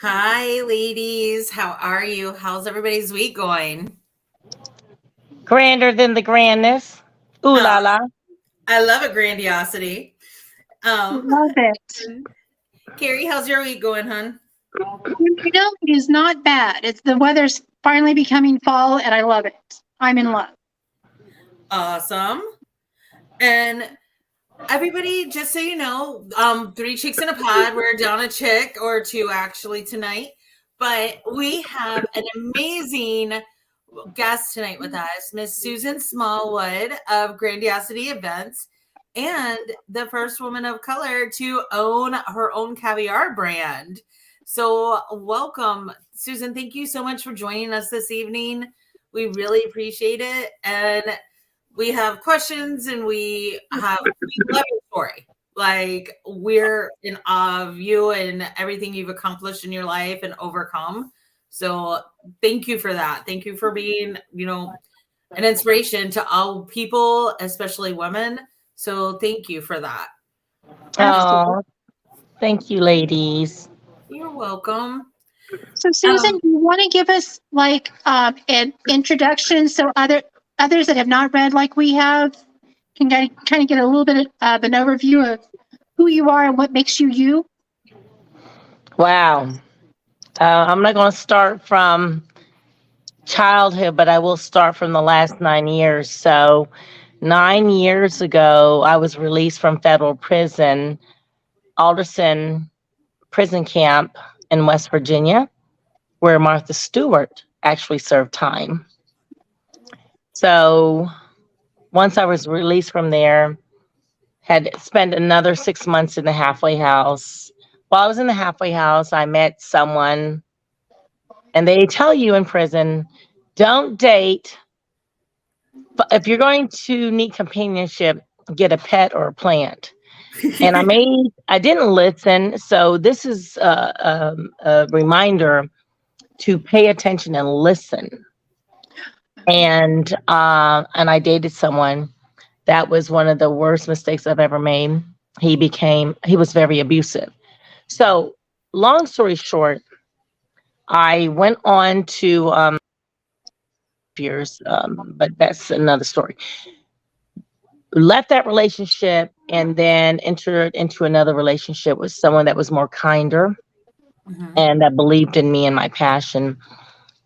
Hi, ladies. How are you? How's everybody's week going? Grander than the grandness. Ooh Uh, la la. I love a grandiosity. Um, Love it. Carrie, how's your week going, hun? It is not bad. It's the weather's finally becoming fall, and I love it. I'm in love. Awesome. And everybody, just so you know, three chicks in a pod. We're down a chick or two actually tonight, but we have an amazing guest tonight with us, Miss Susan Smallwood of Grandiosity Events, and the first woman of color to own her own caviar brand. So, welcome, Susan. Thank you so much for joining us this evening. We really appreciate it. And we have questions and we love your story. Like, we're in awe of you and everything you've accomplished in your life and overcome. So thank you for that. Thank you for being, an inspiration to all people, especially women. So thank you for that. Absolutely. Oh, thank you, ladies. You're welcome. So, Susan, do you want to give us like an introduction so others that have not read like we have can kind of get a little bit of an overview of who you are and what makes you you? Wow. I'm not going to start from childhood, but I will start from the last 9 years. So, 9 years ago, I was released from federal prison, Alderson prison camp in West Virginia, where Martha Stewart actually served time. So, once I was released from there, had spent another 6 months in the halfway house. While I was in the halfway house, I met someone, and they tell you in prison, don't date. But if you're going to need companionship, get a pet or a plant. And I didn't listen. So this is a reminder to pay attention and listen. And I dated someone. That was one of the worst mistakes I've ever made. He was very abusive. So, long story short, I went on to years, but that's another story. Left that relationship and then entered into another relationship with someone that was more kinder Mhm. and that believed in me and my passion.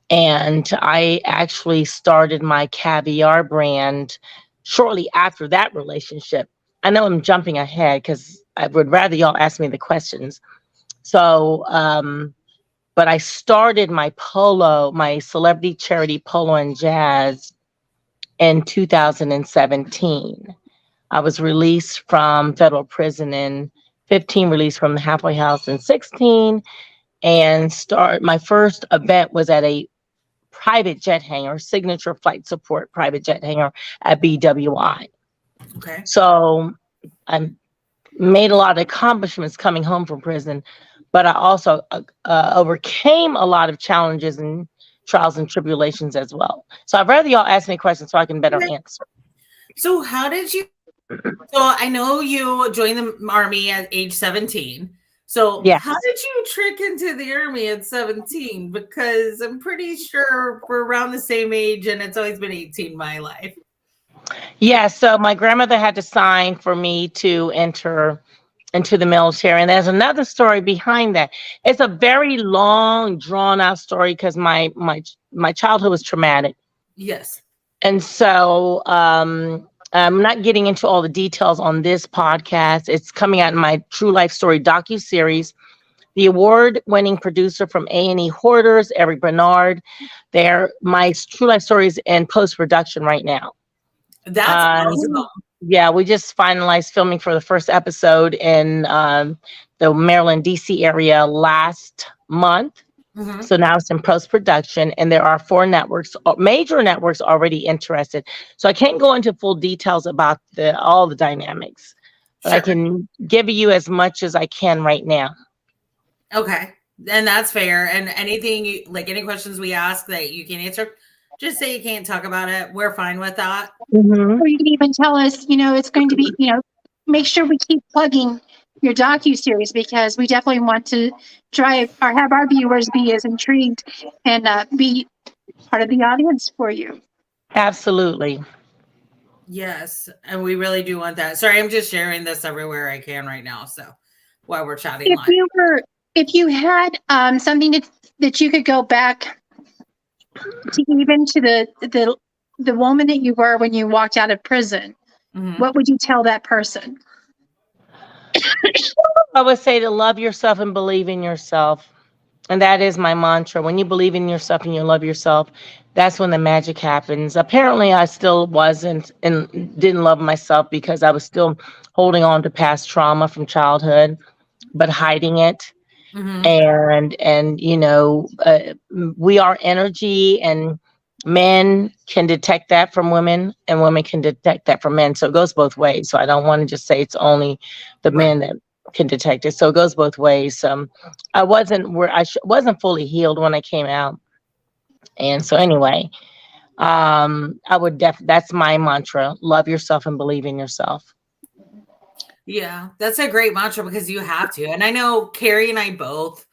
And I actually started my caviar brand shortly after that relationship. I know I'm jumping ahead because I would rather y'all ask me the questions. So, but I started my celebrity charity polo and jazz in 2017. I was released from federal prison in 15, released from the halfway house in 16, and start my first event was at a private jet hangar, signature flight support private jet hangar at BWI. Okay. So I made a lot of accomplishments coming home from prison, but I also overcame a lot of challenges and trials and tribulations as well. So I'd rather y'all ask me questions so I can better answer. So how did you So I know you joined the army at age 17. So how Yes. did you trick into the army at 17? Because I'm pretty sure we're around the same age and it's always been 18 my life. Yeah, so my grandmother had to sign for me to enter into the military. And there's another story behind that. It's a very long, drawn out story because my childhood was traumatic. Yes. And so I'm not getting into all the details on this podcast. It's coming out in my True Life Story docu-series. The award-winning producer from A&E Hoarders, Eric Bernard. My True Life Story is in post-production right now. That's Um, awesome. yeah, we just finalized filming for the first episode in the Maryland, D.C. area last month. Mhm. So now it's in post production, and there are 4 networks, major networks already interested. So I can't go into full details about all the dynamics, but I Sure. can give you as much as I can right now. Okay. And that's fair. And anything like any questions we ask that you can answer, just say you can't talk about it. We're fine with that. Mm-hmm. Or you can even tell us, it's going to be, make sure we keep plugging your docu-series, because we definitely want to drive or have our viewers be as intrigued and be part of the audience for you. Absolutely. Yes, and we really do want that. Sorry, I'm just sharing this everywhere I can right now. So while we're chatting If live. you were, if you had something that you could go back to, even to the woman that you were when you walked out of prison, Mhm. what would you tell that person? I would say to love yourself and believe in yourself. And that is my mantra. When you believe in yourself and you love yourself, that's when the magic happens. Apparently, I still wasn't and didn't love myself because I was still holding on to past trauma from childhood, but hiding it. Mhm. And we are energy, and men can detect that from women, and women can detect that from men. So it goes both ways. So I don't want to just say it's only the Right. men that can detect it. So it goes both ways. I wasn't where wasn't fully healed when I came out, and so anyway, that's my mantra: love yourself and believe in yourself. Yeah, that's a great mantra because you have to. And I know Carrie and I both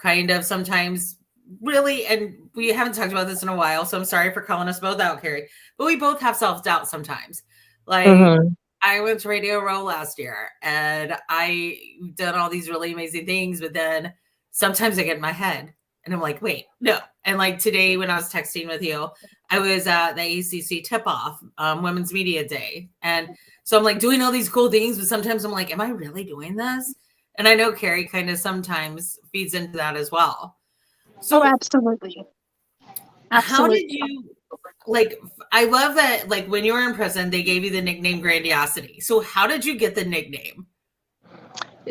kind of sometimes really, and we haven't talked about this in a while, so I'm sorry for calling us both out, Carrie, but we both have self doubt sometimes. Like, Hmm. I went to Radio Row last year and I done all these really amazing things, but then sometimes I get in my head and I'm like, wait, no. And like today when I was texting with you, I was at the ACC tip off, Women's Media Day. And so I'm like doing all these cool things, but sometimes I'm like, am I really doing this? And I know Carrie kind of sometimes feeds into that as well. Oh, So absolutely. how did Absolutely. you like I love that like when you were in prison, they gave you the nickname Grandiosity. So how did you get the nickname?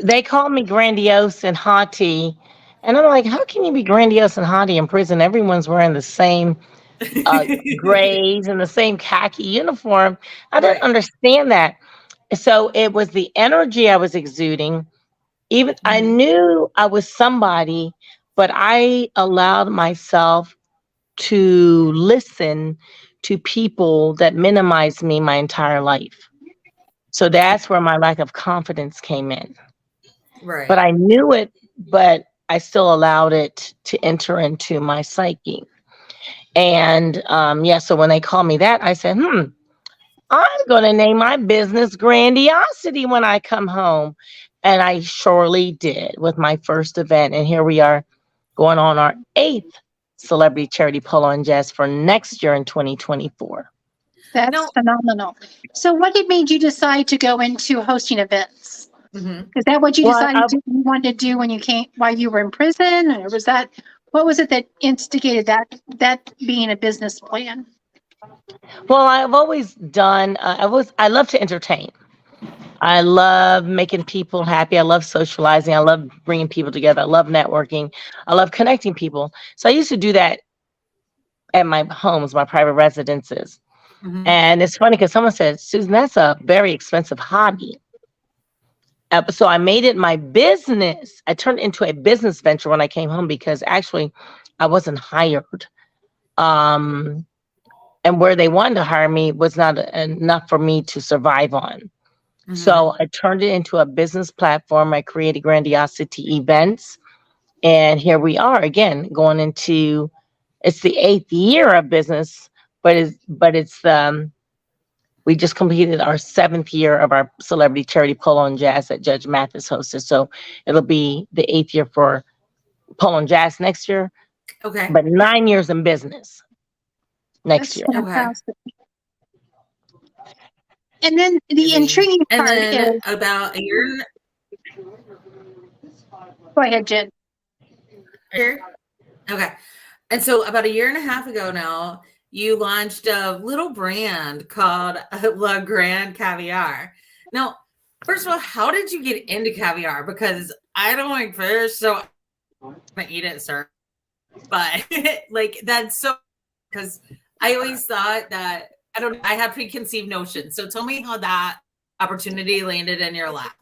They called me grandiose and haughty. And I'm like, how can you be grandiose and haughty in prison? Everyone's wearing the same grays and the same khaki uniform. I didn't Right. understand that. So it was the energy I was exuding. Even I Mhm. knew I was somebody, but I allowed myself to listen to people that minimized me my entire life. So that's where my lack of confidence came in. But Right. I knew it, but I still allowed it to enter into my psyche. And yeah, so when they called me that, I said, I'm going to name my business Grandiosity when I come home. And I surely did with my first event. And here we are going on our eighth celebrity charity polo and jazz for next year in 2024. That's No. phenomenal. So what did made you decide to go into hosting events? Mhm. Is that what you Well, decided you wanted to do when you came while you were in prison? Or was that, what was it that instigated that being a business plan? I've always done, I love to entertain. I love making people happy. I love socializing. I love bringing people together. I love networking. I love connecting people. So I used to do that at my homes, my private residences. Mhm. And it's funny because someone said, Susan, that's a very expensive hobby. So I made it my business. I turned it into a business venture when I came home because actually I wasn't hired. Um, and where they wanted to hire me was not enough for me to survive on. Mhm. So I turned it into a business platform. I created Grandiosity Events. And here we are again, going into it's the eighth year of business, but we just completed our seventh year of our celebrity charity polo and jazz that Judge Mathis hosted. So it'll be the eighth year for polo and jazz next year, Okay. but 9 years in business next That's year. Okay. fantastic. And then the Amazing. intriguing And part then is, about a year go ahead, Jen. here. Okay. And so about a year and a half ago now, you launched a little brand called LaGrande Caviar. Now, first of all, how did you get into caviar? Because I don't like fish, so I'm gonna eat it, sir. But like that's so because I always thought that I had preconceived notions. So tell me how that opportunity landed in your lap.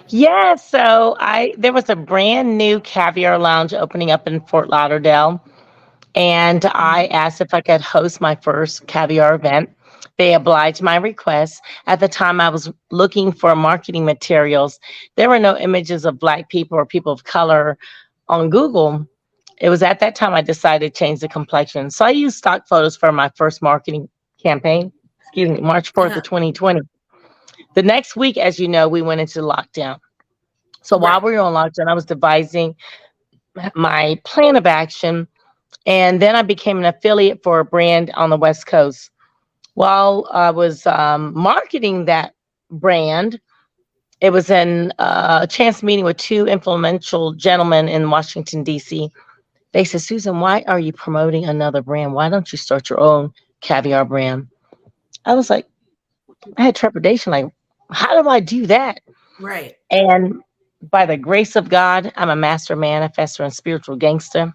Yeah, so I there was a brand new caviar lounge opening up in Fort Lauderdale, and I Mhm. asked if I could host my first caviar event. They obliged my request. At the time, I was looking for marketing materials. There were no images of Black people or people of color on Google. It was at that time I decided to change the complexion. So I used stock photos for my first marketing campaign, March 4th Uh-huh. of 2020. The next week, as you know, we went into lockdown. So while Right. we were on lockdown, I was devising my plan of action. And then I became an affiliate for a brand on the West Coast. While I was marketing that brand, it was in a chance meeting with two influential gentlemen in Washington, D.C. They said, Susan, why are you promoting another brand? Why don't you start your own caviar brand? I was like, I had trepidation, like, how do I do that? Right. And by the grace of God, I'm a master manifestor and spiritual gangster.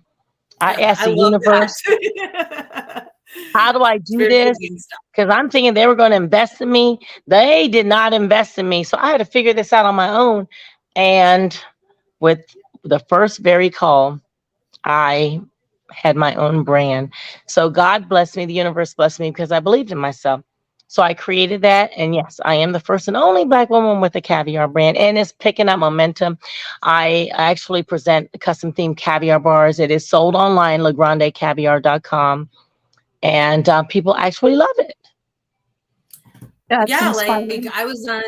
I asked I the love universe, that. how do I do Spiritual this? gangster. Because I'm thinking they were going to invest in me. They did not invest in me. So I had to figure this out on my own. And with the first very call, I had my own brand. So God blessed me. The universe blessed me because I believed in myself. So I created that. And yes, I am the first and only Black woman with a caviar brand. And it's picking up momentum. I actually present custom themed caviar bars. It is sold online, LaGrandeCaviar.com. And people actually love it. That's Yeah, inspiring. like I was on,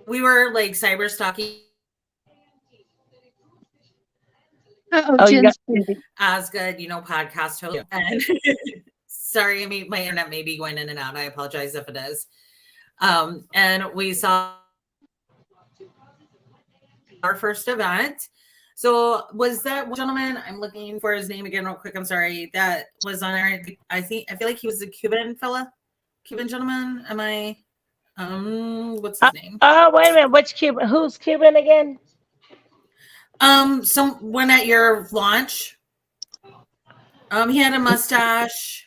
we were like cyber stalking Oh, you got Jen's busy. as good, podcast host. And sorry, I mean, my internet may be going in and out. I apologize if it is. And we saw our first event. So was that one gentleman? I'm looking for his name again real quick. I'm sorry. That was on there. I feel like he was a Cuban fella. Cuban gentleman. Am I what's his name? Oh, wait a minute. Which Cuban? Who's Cuban again? Someone at your launch. He had a mustache.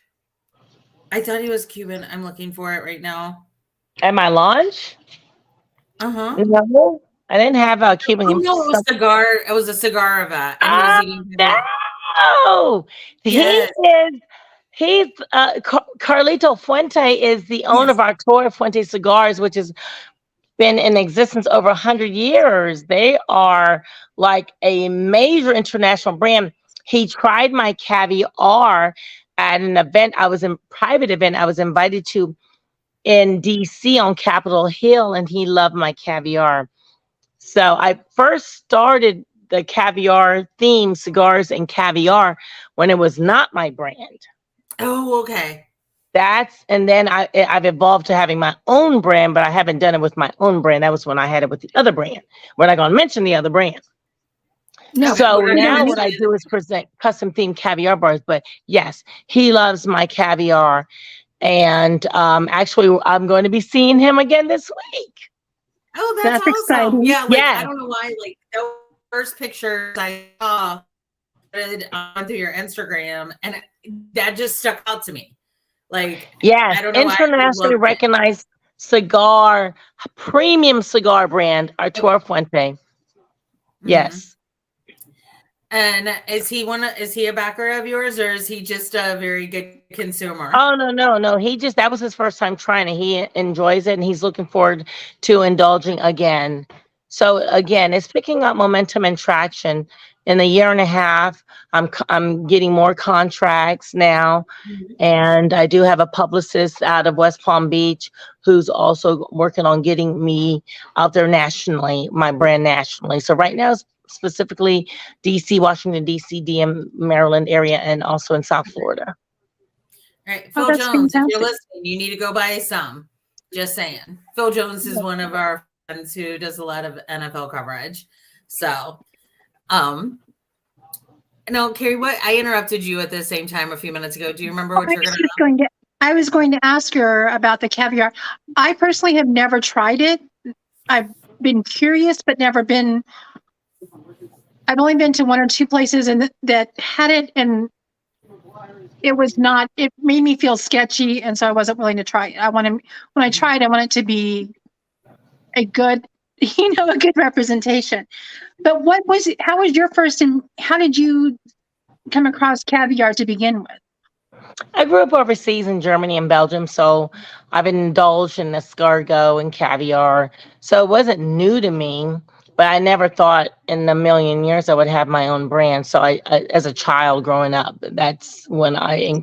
I thought he was Cuban. I'm looking for it right now. At my launch? Uh-huh. No, I didn't have a Cuban. Oh no, it was cigar. It was a cigar event, and he was Oh, eating. no. Yes. He's Carlito Fuente is the owner Yes. of Arturo Fuente Cigars, which has been in existence over 100 years. They are like a major international brand. He tried my caviar at an event. Private event I was invited to in DC on Capitol Hill, and he loved my caviar. So I first started the caviar theme, cigars and caviar, when it was not my brand. Oh, okay. And then I've evolved to having my own brand, but I haven't done it with my own brand. That was when I had it with the other brand. We're not going to mention the other brand. No. So we're not now gonna what I mention do is present custom themed caviar bars. But yes, he loves my caviar. And actually, I'm going to be seeing him again this week. Oh, that's That's awesome. exciting. Yeah, like Yeah. I don't know why, like the first picture I saw onto your Instagram, and that just stuck out to me. Like, Yes, I don't know why I internationally loved it. recognized premium cigar brand, Arturo Fuente. Yes. And is he a backer of yours, or is he just a very good consumer? Oh, no. That was his first time trying it. He enjoys it and he's looking forward to indulging again. So again, it's picking up momentum and traction. In a year and a half, I'm getting more contracts now. And I do have a publicist out of West Palm Beach who's also working on getting me out there nationally, my brand nationally. So right now, specifically DC, Washington, DC, DM, Maryland area, and also in South Florida. All right, Phil that's Jones, if you're fantastic. listening, you need to go buy some. Just saying. Phil Jones is one of our friends who does a lot of NFL coverage. So, no, Carrie, what I interrupted you at the same time a few minutes ago. Do you remember what you're I was going to ask her about the caviar. I personally have never tried it. I've been curious, but never been. I've only been to one or two places and that had it, and it was not. It made me feel sketchy, and so I wasn't willing to try it. When I tried, I want it to be a good, a good representation. But how was your first, and how did you come across caviar to begin with? I grew up overseas in Germany and Belgium, so I've indulged in escargot and caviar. So it wasn't new to me, but I never thought in a million years I would have my own brand. So as a child growing up, that's when I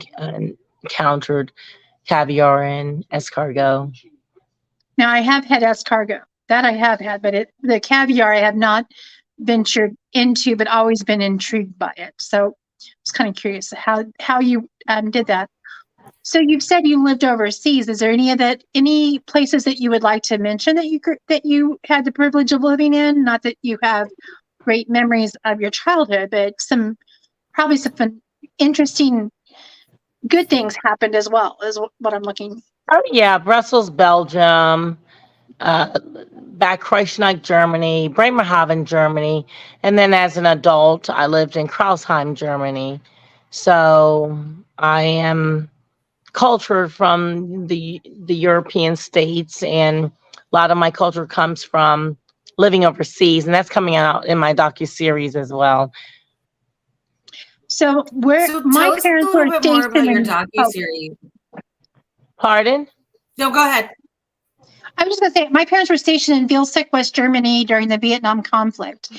encountered caviar and escargot. Now I have had escargot. That I have had, but the caviar I have not ventured into, but always been intrigued by it. So I was kind of curious how you did that. So you've said you lived overseas. Is there any places that you would like to mention that you had the privilege of living in? Not that you have great memories of your childhood, but probably some interesting, good things happened as well. Is what I'm looking. Oh yeah, Brussels, Belgium, Bad Kreuznach, Germany, Bremerhaven, Germany, and then as an adult, I lived in Krausheim, Germany. So I am cultured from the European states, and a lot of my culture comes from living overseas, and that's coming out in my docu-series as well. So So my tell us a parents little were bit more stationed about your in. docu-series. Pardon? No, go ahead. I was just going to say, my parents were stationed in Vilseck, West Germany during the Vietnam conflict.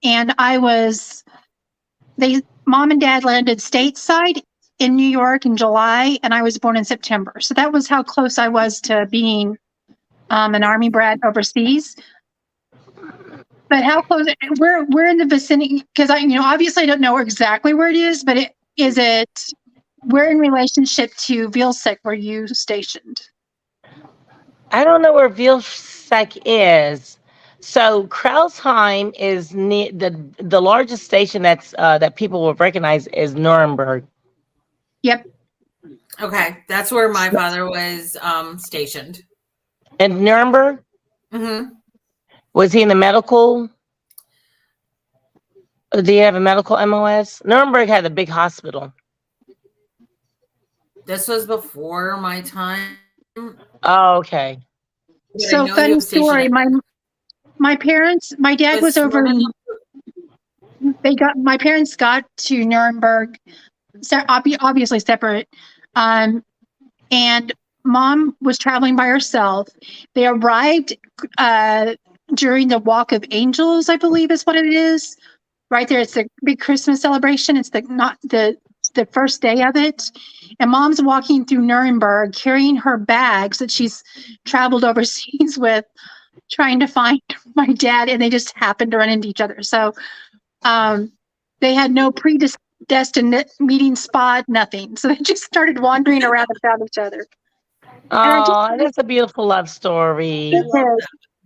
And mom and dad landed stateside in New York in July, and I was born in September. So that was how close I was to being an Army brat overseas. But how close, we're in the vicinity, because obviously I don't know exactly where it is, but we're in relationship to Vilseck, where you stationed. I don't know where Vilseck is. So Krausheim is near the largest station that people will recognize is Nuremberg. Yep. Okay, that's where my father was stationed. In Nuremberg? Mm-hmm. Was he in the medical? Do you have a medical MOS? Nuremberg had a big hospital. This was before my time. Oh, okay. So funny story. My dad was over. My parents got to Nuremberg, obviously separate, and mom was traveling by herself. They arrived during the Walk of Angels, I believe is what it is. Right there, it's the big Christmas celebration. It's the first day of it, and mom's walking through Nuremberg carrying her bags that she's traveled overseas with, trying to find my dad, and they just happened to run into each other. So they had no predestined meeting spot, nothing. So they just started wandering around and found each other. Oh, that's a beautiful love story.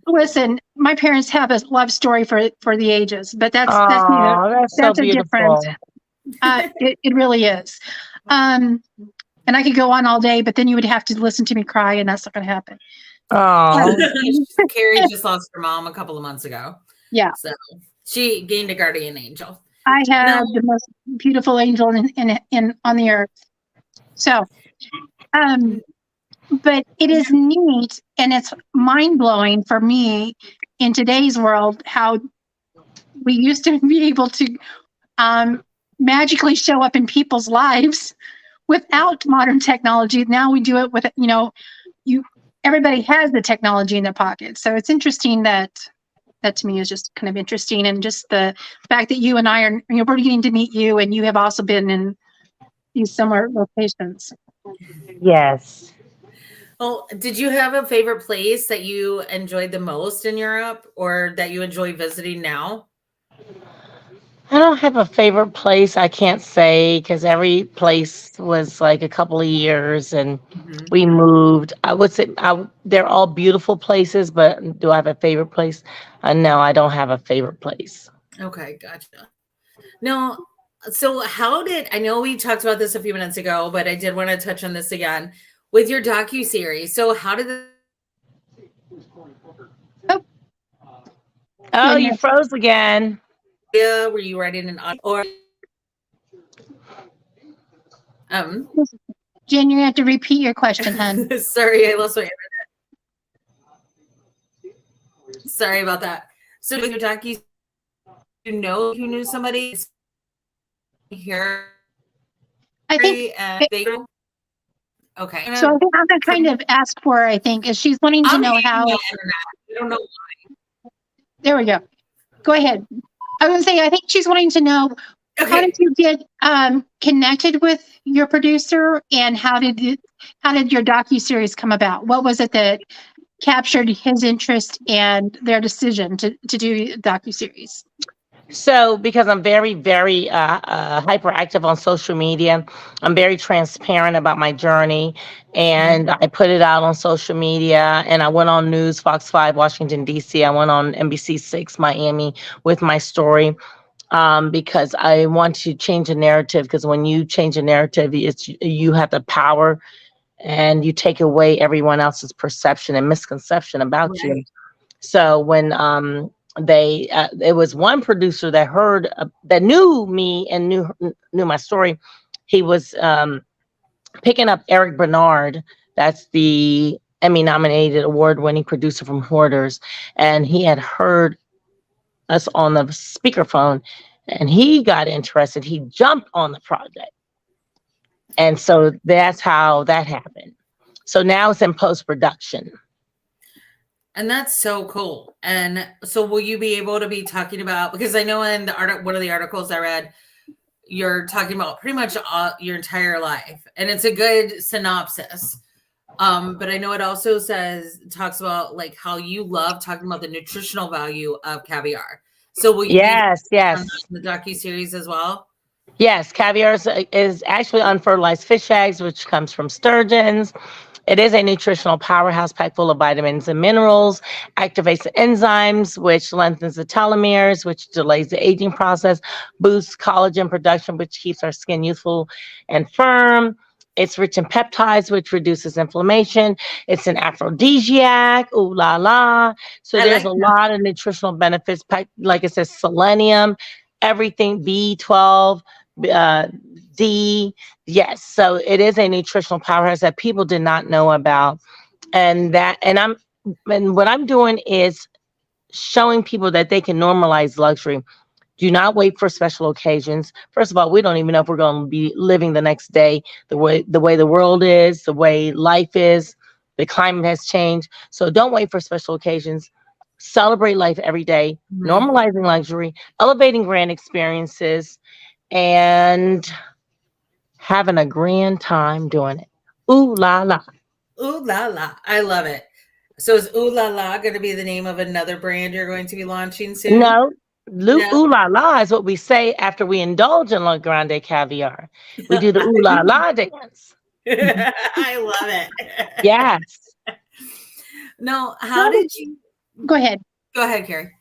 Listen, my parents have a love story for the ages, but that's so beautiful. It really is. And I could go on all day, but then you would have to listen to me cry, and that's not going to happen. Oh, Carrie just lost her mom a couple of months ago. Yeah. So she gained a guardian angel. I have the most beautiful angel in on the earth. So, but it is neat, and it's mind blowing for me in today's world how we used to be able to magically show up in people's lives without modern technology. Now we do it with everybody has the technology in their pocket. So it's interesting that to me is just kind of interesting, and just the fact that you and I are we're getting to meet you, and you have also been in these similar locations. Yes. Well, did you have a favorite place that you enjoyed the most in Europe, or that you enjoy visiting now? I don't have a favorite place. I can't say, because every place was like a couple of years, and we moved. I would say they're all beautiful places, but do I have a favorite place? No, I don't have a favorite place. Okay, gotcha. No, so I know we talked about this a few minutes ago, but I did want to touch on this again with your docu-series. So how did Oh, you froze again. Were you writing an or Jen, you have to repeat your question, hon. Sorry, I lost my internet. Sorry about that. So with your docu, you knew somebody here? I think Okay. So I think I'm gonna kind of ask for her, I think, is she's wanting to I'm know hating how. my internet. I don't know. There we go. Go ahead. I was gonna say, I think she's wanting to know how did Okay. you get connected with your producer, and how did your docuseries come about? What was it that captured his interest and their decision to do docuseries? So, because I'm very, very hyperactive on social media, I'm very transparent about my journey, and I put it out on social media. And I went on News, Fox 5, Washington D.C. I went on NBC 6, Miami, with my story, because I want to change a narrative. Because when you change a narrative, you have the power, and you take away everyone else's perception and misconception about you. Right. So when it was one producer that heard that knew me and knew my story. He was picking up Eric Bernard. That's the Emmy nominated award winning producer from Hoarders, and he had heard us on the speakerphone, and he got interested. He jumped on the project, and so that's how that happened. So now it's in post production. And that's so cool. And so will you be able to be talking about, because I know in the one of the articles I read, you're talking about pretty much your entire life, and it's a good synopsis. But I know it also talks about like how you love talking about the nutritional value of caviar. So will you be Yes, on yes. the docuseries as well? Yes, caviar is actually unfertilized fish eggs, which comes from sturgeons. It is a nutritional powerhouse packed full of vitamins and minerals, activates the enzymes, which lengthens the telomeres, which delays the aging process, boosts collagen production, which keeps our skin youthful and firm. It's rich in peptides, which reduces inflammation. It's an aphrodisiac. Ooh la la. So I there's like a that. lot of nutritional benefits. Like it says, selenium, everything, B12, D. Yes, so it is a nutritional powerhouse that people did not know about, and what I'm doing is showing people that they can normalize luxury. Do not wait for special occasions. First of all, we don't even know if we're going to be living the next day. The way the world is, the way life is, the climate has changed. So don't wait for special occasions. Celebrate life every day, Mhm. normalizing luxury, elevating grand experiences, and having a grand time doing it. Ooh la la. Ooh la la. I love it. So is Ooh La La going to be the name of another brand you're going to be launching soon? No, No. ooh la la is what we say after we indulge in LaGrande Caviar. We do the ooh la la dance. I love it. Yes. No, how How did did you Go ahead. go ahead, Carrie?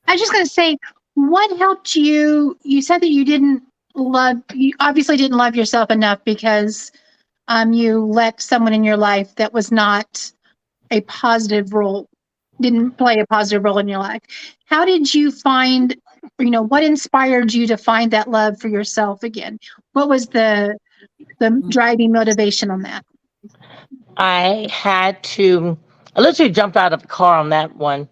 I was just going to say, what helped you? You said that you obviously didn't love yourself enough because you let someone in your life that was not a positive role, didn't play a positive role in your life. How did you find, what inspired you to find that love for yourself again? What was the driving motivation on that? I literally jumped out of the car on that one.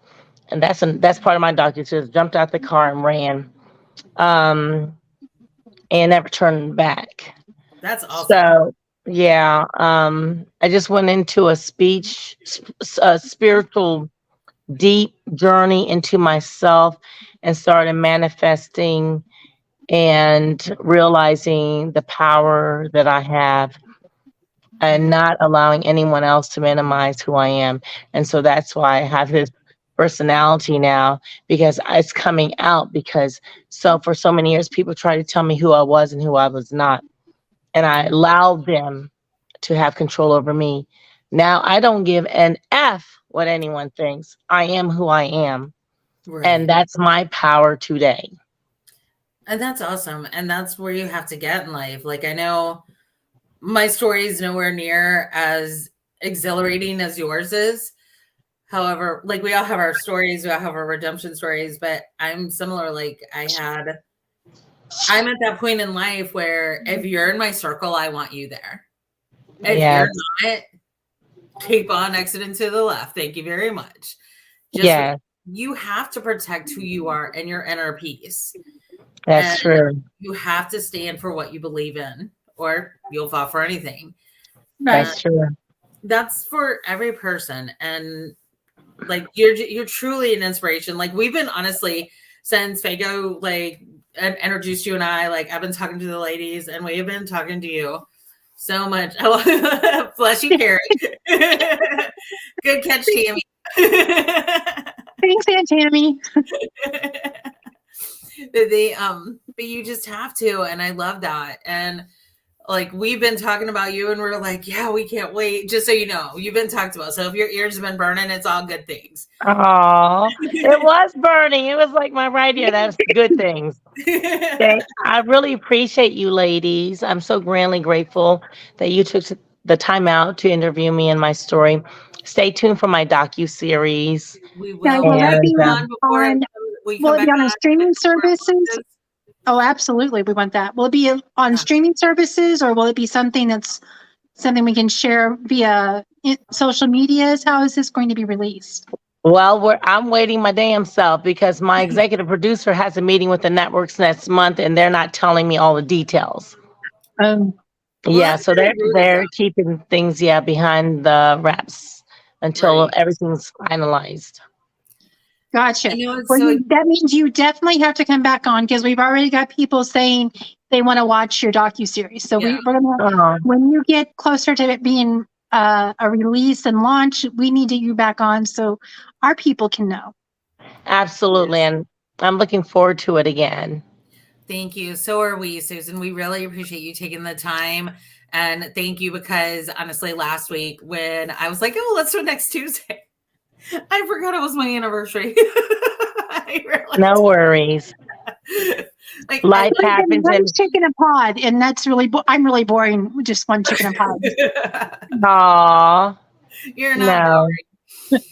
And that's part of my documentary. Jumped out the car and ran. Um, and never turned back. That's awesome. So yeah, I just went into a spiritual, deep journey into myself, and started manifesting and realizing the power that I have, and not allowing anyone else to minimize who I am. And so that's why I have this personality now, because it's coming out. Because so for so many years, people tried to tell me who I was and who I was not, and I allowed them to have control over me. Now I don't give an F what anyone thinks. I am who I am, and Right. that's my power today. And that's awesome. And that's where you have to get in life. Like I know my story is nowhere near as exhilarating as yours is. However, like we all have our stories, we all have our redemption stories, but I'm similar. Like I'm at that point in life where if you're in my circle, I want you there. If you're Yes, not, keep on exiting to the left. Thank you very much. Just yes, you have to protect who you are and your inner peace. that's And true. you have to stand for what you believe in, or you'll fall for anything. That's true. That's for every person. And like you're truly an inspiration. Like we've been honestly since Fago like introduced you and I, like I've been talking to the ladies and we've been talking to you so much. Bless you, Carrie. Good catch, Tammy. Thanks, Aunt Tammy. But you just have to, and I love that. And like we've been talking about you and we're like, yeah, we can't wait. Just so you know, you've been talked about. So if your ears have been burning, it's all good things. Oh, it was burning. It was like my right ear. That's good things. Okay. I really appreciate you ladies. I'm so grandly grateful that you took the time out to interview me and my story. Stay tuned for my docu-series. We Now, will. will that be And, on? Will it be on streaming services? Oh, absolutely. We want that. Will it be on streaming services, or will it be something that's something we can share via social medias? How is this going to be released? well, I'm waiting my damn self because my executive producer has a meeting with the networks next month and they're not telling me all the details. Yeah, so they're keeping things behind the wraps until everything's finalized. Gotcha. Well, that means you definitely have to come back on because we've already got people saying they want to watch your docuseries. So we're gonna when you get closer to it being a release and launch, we need you back on so our people can know. Absolutely, and I'm looking forward to it again. Thank you. So are we, Susan. We really appreciate you taking the time. And thank you because honestly, last week when I was like, oh, let's do it next Tuesday, I forgot it was my anniversary. No worries. Like, life happens. One chicken a pod, and that's really I'm really boring with just one chicken a pod. Aw, you're not boring.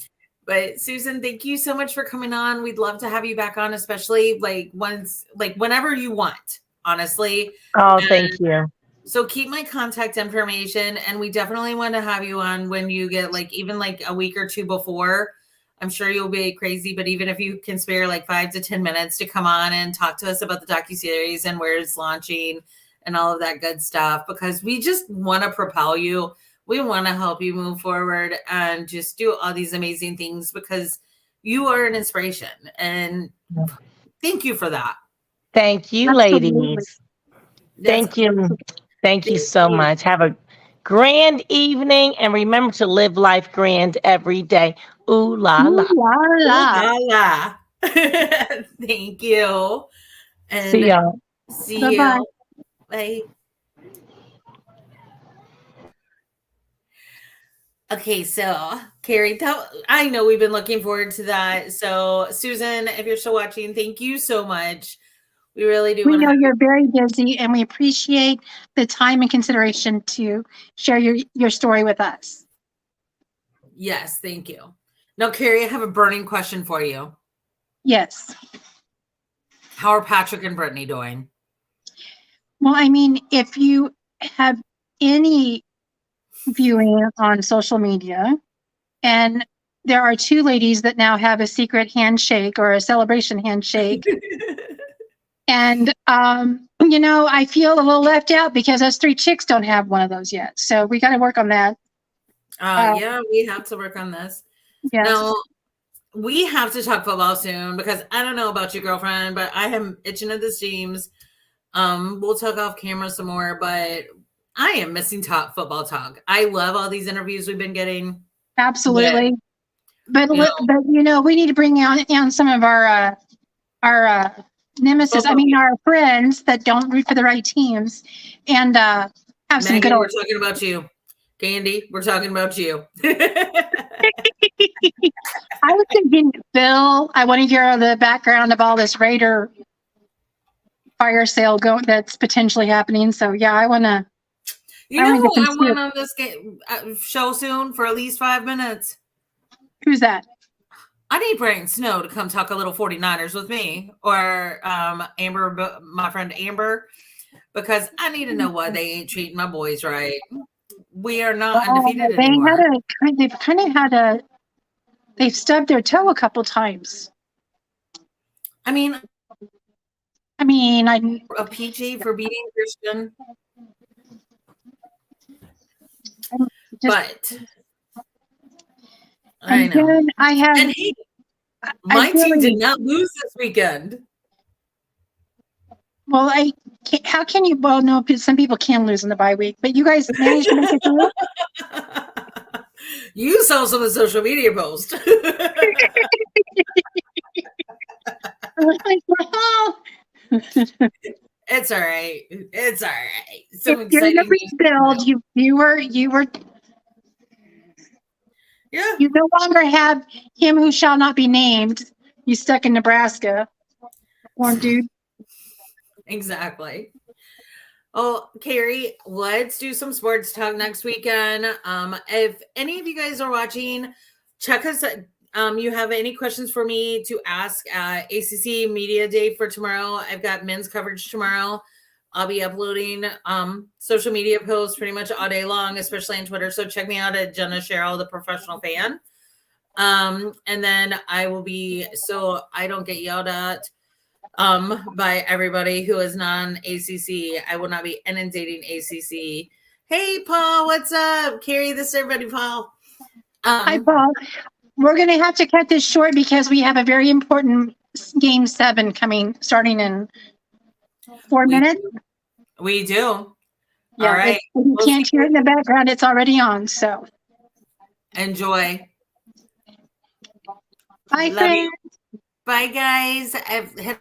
But Susan, thank you so much for coming on. We'd love to have you back on, especially like whenever you want, honestly. Oh, thank you. So keep my contact information, and we definitely want to have you on when you get like even like a week or two before. I'm sure you'll be crazy, but even if you can spare like 5 to 10 minutes to come on and talk to us about the docuseries and where it's launching and all of that good stuff, because we just want to propel you. We want to help you move forward and just do all these amazing things because you are an inspiration. And thank you for that. Thank you, ladies. Thank you. Thank you so much. Have a grand evening and remember to live life grand every day. Ooh la la. Ooh la la. Ooh, la. Thank you. And see y'all. See Bye-bye. you. Bye. Okay, so Carrie, I know we've been looking forward to that. So Susan, if you're still watching, thank you so much. We really do. We know you're very busy, and we appreciate the time and consideration to share your story with us. Yes, thank you. Now, Carrie, I have a burning question for you. Yes. How are Patrick and Brittany doing? Well, I mean, if you have any viewing on social media, and there are two ladies that now have a secret handshake or a celebration handshake. And, I feel a little left out because us three chicks don't have one of those yet. So we got to work on that. Yeah, we have to work on this. Yes. Now, we have to talk football soon because I don't know about your girlfriend, but I am itching at the seams. We'll talk off camera some more, but I am missing football talk. I love all these interviews we've been getting. Absolutely. But we need to bring on some of our nemesis. I mean, our friends that don't root for the right teams, and have some good. We're talking about you, Candy. We're talking about you. I was thinking, Bill. I want to hear the background of all this Raider fire sale that's potentially happening. So yeah, I want to. I want on this show soon for at least 5 minutes. Who's that? I need Brian Snow to come talk a little 49ers with me, or Amber, my friend Amber, because I need to know why they ain't treating my boys right. We are not undefeated anymore. They've stubbed their toe a couple times. I mean, I'm a PG for beating Christian. but I know. Then I have. And hey, my team did not lose this weekend. Well, how can you? Well, no, some people can lose in the bye week, but you guys managed to make it through. You saw some of the social media posts. It's all right. It's all right. Some if you're in the rebuild, you were. Yeah. You no longer have him who shall not be named. He's stuck in Nebraska. Poor dude. Exactly. Oh, Carrie, let's do some sports talk next weekend. If any of you guys are watching, check us. You have any questions for me to ask at ACC Media Day for tomorrow? I've got men's coverage tomorrow. I'll be uploading social media posts pretty much all day long, especially on Twitter. So check me out at Jenna Sherrill, the professional fan. And then I will be, so I don't get yelled at by everybody who is non-ACC. I will not be inundating ACC. Hey, Paul, what's up? Carrie, this is everybody, Paul. Hi, Paul. We're going to have to cut this short because we have a very important game 7 starting in 4 minutes. We do. Yeah, all right. You can't hear it in the background. It's already on. So enjoy. Bye, friends. Bye, guys. I've